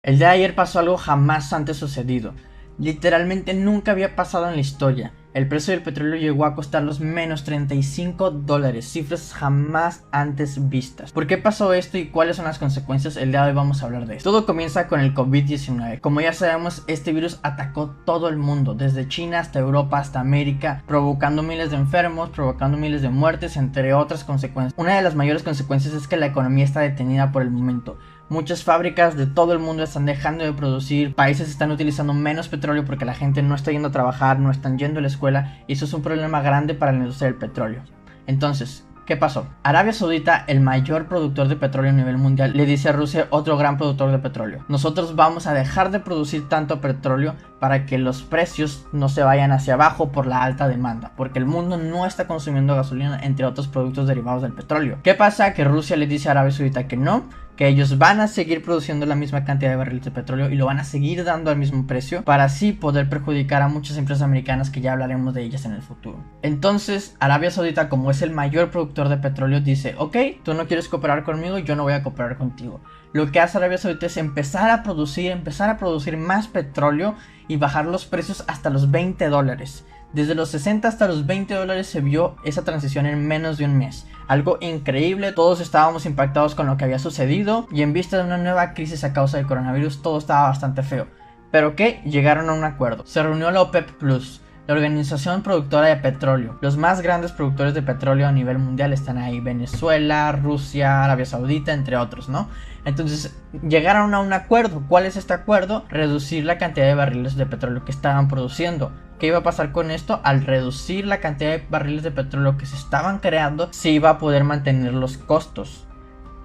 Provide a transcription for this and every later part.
El día de ayer pasó algo jamás antes sucedido. Literalmente nunca había pasado en la historia. El precio del petróleo llegó a costar los menos $35, cifras jamás antes vistas. ¿Por qué pasó esto y cuáles son las consecuencias? El día de hoy vamos a hablar de esto. Todo comienza con el COVID-19. Como ya sabemos, este virus atacó todo el mundo, desde China hasta Europa hasta América, provocando miles de enfermos, provocando miles de muertes, entre otras consecuencias. Una de las mayores consecuencias es que la economía está detenida por el momento. Muchas fábricas de todo el mundo están dejando de producir, países están utilizando menos petróleo porque la gente no está yendo a trabajar, no están yendo a la escuela, y eso es un problema grande para la industria del petróleo. Entonces, ¿qué pasó? Arabia Saudita, el mayor productor de petróleo a nivel mundial, le dice a Rusia, otro gran productor de petróleo: nosotros vamos a dejar de producir tanto petróleo para que los precios no se vayan hacia abajo por la alta demanda, porque el mundo no está consumiendo gasolina, entre otros productos derivados del petróleo. ¿Qué pasa? Que Rusia le dice a Arabia Saudita que no, que ellos van a seguir produciendo la misma cantidad de barriles de petróleo y lo van a seguir dando al mismo precio, para así poder perjudicar a muchas empresas americanas, que ya hablaremos de ellas en el futuro. Entonces Arabia Saudita, como es el mayor productor de petróleo, dice: ok, tú no quieres cooperar conmigo, yo no voy a cooperar contigo. Lo que hace Arabia Saudita es empezar a producir más petróleo y bajar los precios hasta los $20. Desde los 60 hasta los $20 se vio esa transición en menos de un mes. Algo increíble, todos estábamos impactados con lo que había sucedido, y en vista de una nueva crisis a causa del coronavirus, todo estaba bastante feo. Pero que llegaron a un acuerdo. Se reunió la OPEP Plus, la organización productora de petróleo. Los más grandes productores de petróleo a nivel mundial están ahí: Venezuela, Rusia, Arabia Saudita, entre otros, ¿no? Entonces llegaron a un acuerdo. ¿Cuál es este acuerdo? Reducir la cantidad de barriles de petróleo que estaban produciendo. ¿Qué iba a pasar con esto? Al reducir la cantidad de barriles de petróleo que se estaban creando, se iba a poder mantener los costos.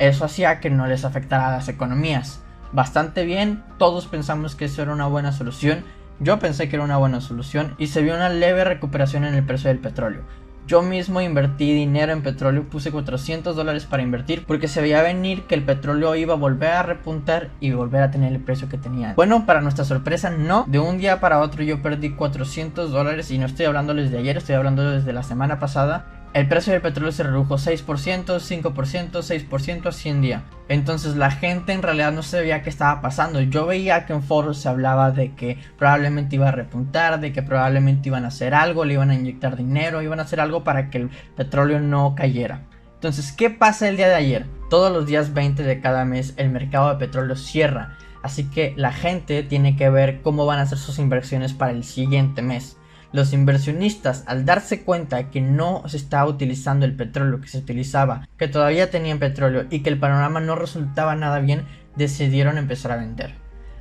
Eso hacía que no les afectara a las economías. Bastante bien, todos pensamos que eso era una buena solución. Yo pensé que era una buena solución y se vio una leve recuperación en el precio del petróleo. Yo mismo invertí dinero en petróleo, puse $400 para invertir, porque se veía venir que el petróleo iba a volver a repuntar y volver a tener el precio que tenía. Bueno, para nuestra sorpresa, no. De un día para otro yo perdí $400, y no estoy hablándoles de ayer, estoy hablando desde la semana pasada. El precio del petróleo se redujo 6%, 5%, 6% así en día. Entonces la gente en realidad no sabía qué estaba pasando. Yo veía que en foros se hablaba de que probablemente iba a repuntar, de que probablemente iban a hacer algo, le iban a inyectar dinero, iban a hacer algo para que el petróleo no cayera. Entonces, ¿qué pasa el día de ayer? Todos los días 20 de cada mes el mercado de petróleo cierra. Así que la gente tiene que ver cómo van a hacer sus inversiones para el siguiente mes. Los inversionistas, al darse cuenta que no se estaba utilizando el petróleo que se utilizaba, que todavía tenían petróleo y que el panorama no resultaba nada bien, decidieron empezar a vender.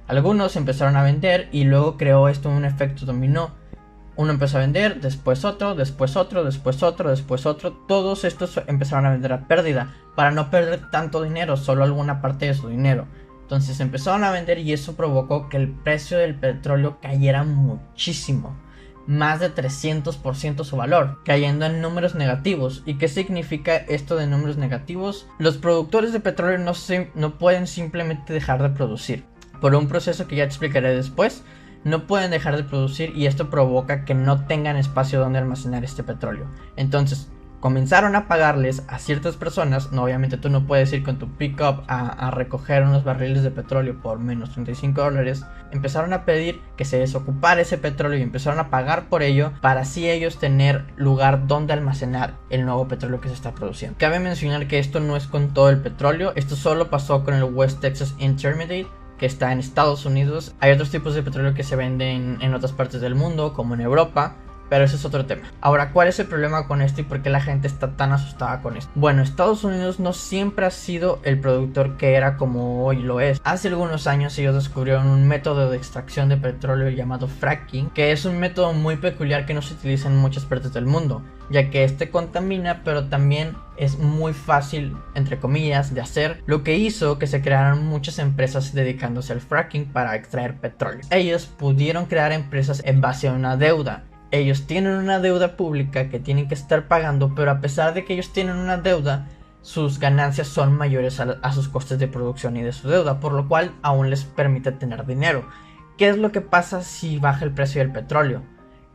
Algunos empezaron a vender y luego creó esto un efecto dominó. Uno empezó a vender, después otro, después otro, después otro, después otro. Todos estos empezaron a vender a pérdida para no perder tanto dinero, solo alguna parte de su dinero. Entonces empezaron a vender y eso provocó que el precio del petróleo cayera muchísimo. Más de 300% su valor, cayendo en números negativos. ¿Y qué significa esto de números negativos? Los productores de petróleo no pueden simplemente dejar de producir. Por un proceso que ya te explicaré después, no pueden dejar de producir, y esto provoca que no tengan espacio donde almacenar este petróleo. Entonces comenzaron a pagarles a ciertas personas. No, obviamente tú no puedes ir con tu pickup a recoger unos barriles de petróleo por menos $35. Empezaron a pedir que se desocupara ese petróleo y empezaron a pagar por ello, para así ellos tener lugar donde almacenar el nuevo petróleo que se está produciendo. Cabe mencionar que esto no es con todo el petróleo. Esto solo pasó con el West Texas Intermediate, que está en Estados Unidos. Hay otros tipos de petróleo que se venden en otras partes del mundo, como en Europa, pero ese es otro tema. Ahora, ¿cuál es el problema con esto y por qué la gente está tan asustada con esto? Bueno, Estados Unidos no siempre ha sido el productor que era como hoy lo es. Hace algunos años ellos descubrieron un método de extracción de petróleo llamado fracking, que es un método muy peculiar que no se utiliza en muchas partes del mundo, ya que este contamina, pero también es muy fácil, entre comillas, de hacer, lo que hizo que se crearan muchas empresas dedicándose al fracking para extraer petróleo. Ellos pudieron crear empresas en base a una deuda. Ellos tienen una deuda pública que tienen que estar pagando, pero a pesar de que ellos tienen una deuda, sus ganancias son mayores a sus costes de producción y de su deuda, por lo cual aún les permite tener dinero. ¿Qué es lo que pasa si baja el precio del petróleo?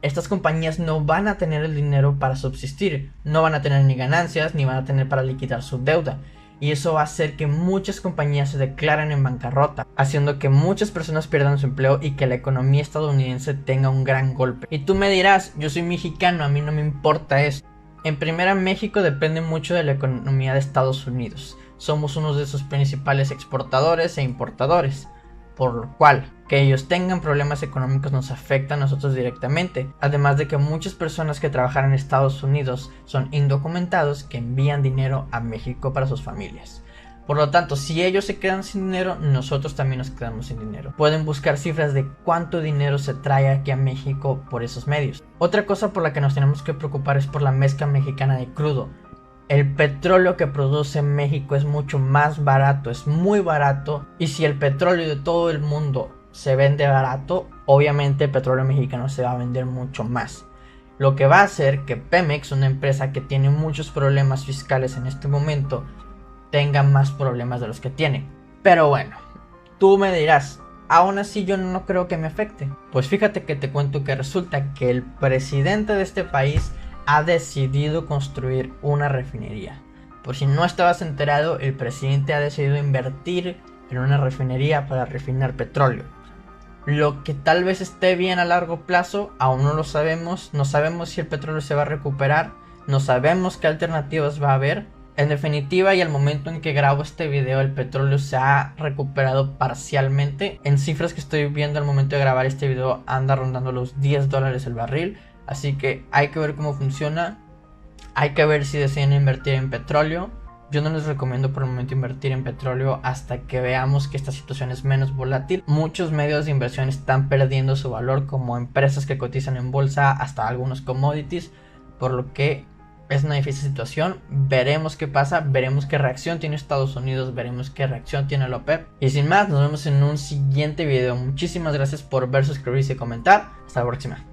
Estas compañías no van a tener el dinero para subsistir, no van a tener ni ganancias ni van a tener para liquidar su deuda. y eso va a hacer que muchas compañías se declaren en bancarrota, haciendo que muchas personas pierdan su empleo y que la economía estadounidense tenga un gran golpe. Y tú me dirás, yo soy mexicano, a mí no me importa eso. En primera, México depende mucho de la economía de Estados Unidos. Somos uno de sus principales exportadores e importadores, por lo cual que ellos tengan problemas económicos nos afecta a nosotros directamente, además de que muchas personas que trabajan en Estados Unidos son indocumentados que envían dinero a México para sus familias. Por lo tanto, si ellos se quedan sin dinero, nosotros también nos quedamos sin dinero. Pueden buscar cifras de cuánto dinero se trae aquí a México por esos medios. Otra cosa por la que nos tenemos que preocupar es por la mezcla mexicana de crudo. El petróleo que produce México es mucho más barato, es muy barato, y si el petróleo de todo el mundo se vende barato, obviamente el petróleo mexicano se va a vender mucho más. Lo que va a hacer que Pemex, una empresa que tiene muchos problemas fiscales en este momento, tenga más problemas de los que tiene. Pero bueno, tú me dirás, aún así yo no creo que me afecte. Pues fíjate que te cuento que resulta que el presidente de este país ha decidido construir una refinería. Por si no estabas enterado, el presidente ha decidido invertir en una refinería para refinar petróleo. Lo que tal vez esté bien a largo plazo, aún no lo sabemos. No sabemos si el petróleo se va a recuperar, no sabemos qué alternativas va a haber. En definitiva, y al momento en que grabo este video, el petróleo se ha recuperado parcialmente. En cifras que estoy viendo al momento de grabar este video, anda rondando los $10 el barril. Así que hay que ver cómo funciona. Hay que ver si deciden invertir en petróleo. Yo no les recomiendo por el momento invertir en petróleo hasta que veamos que esta situación es menos volátil. Muchos medios de inversión están perdiendo su valor, como empresas que cotizan en bolsa, hasta algunos commodities, por lo que es una difícil situación. Veremos qué pasa, veremos qué reacción tiene Estados Unidos, veremos qué reacción tiene la OPEP. Y sin más, nos vemos en un siguiente video. Muchísimas gracias por ver, suscribirse y comentar. Hasta la próxima.